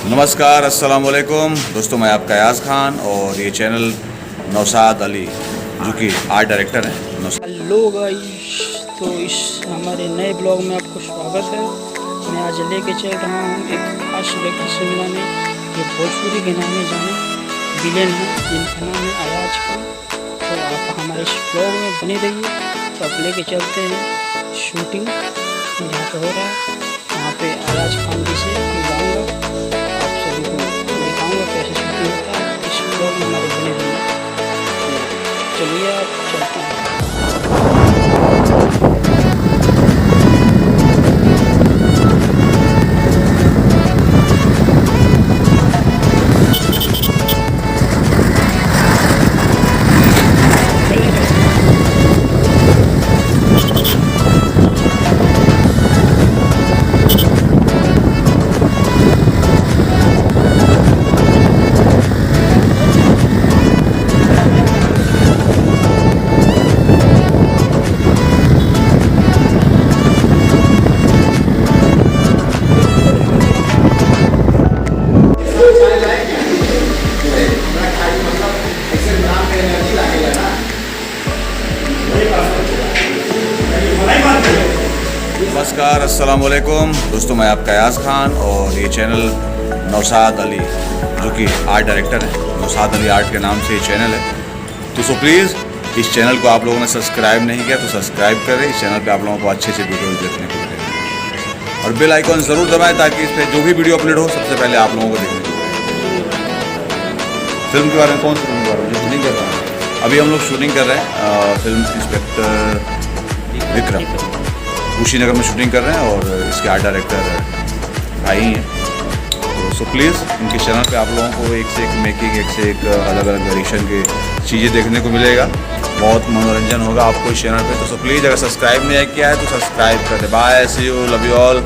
नमस्कार, अस्सलाम वालेकुम दोस्तों, मैं आपका याज़ खान और ये चैनल नौशाद अली जो कि आर्ट डायरेक्टर हैं। हेलो गाइस, तो इस हमारे नए ब्लॉग में आपको स्वागत है। मैं आज लेके चल रहा हूँ एक खास व्यक्ति से मिलाने, जो भोजपुरी के नाम में जाने विलेन है, जिनका नाम है अयाज खान। तो आप हमारे इस ब्लॉग में बने रहिए। तो आप लेके चलते हैं शूटिंग जहाँ पे हो रहा है, वहाँ पे अयाज खान जी से मिलाऊँगा, आप सभी को दिखाऊँगा कैसे शूटिंग होता है। इस ब्लॉग में हमारे बने रहिए। तो चलिए आप चलते हैं। नमस्कार, अस्सलाम वालेकुम दोस्तों, मैं आपका याज़ खान और ये चैनल नौशाद अली जो कि आर्ट डायरेक्टर हैं। नौशाद अली आर्ट के नाम से ये चैनल है। तो प्लीज़ इस चैनल को आप लोगों ने सब्सक्राइब नहीं किया तो सब्सक्राइब करें। इस चैनल पे आप लोगों को अच्छे से वीडियो देखने को मिलेगा और बेल आइकॉन ज़रूर दबाएं ताकि इस पर जो भी वीडियो अपलोड हो सबसे पहले आप लोगों को देखने को मिले। फिल्म के बारे में, कौन सी फिल्म के बारे में जो शूटिंग कर रहा है, अभी हम लोग शूटिंग कर रहे हैं फिल्म इंस्पेक्टर विक्रम, कुशीनगर में शूटिंग कर रहे हैं और इसके आर्ट डायरेक्टर भाई हैं। तो प्लीज़ इनके चैनल पे आप लोगों को एक से एक मेकिंग, एक से एक अलग अलग वेरिएशन की चीज़ें देखने को मिलेगा। बहुत मनोरंजन होगा आपको इस चैनल पे। तो प्लीज़ अगर सब्सक्राइब नहीं किया है तो सब्सक्राइब कर दे। Bye, see you, love you all.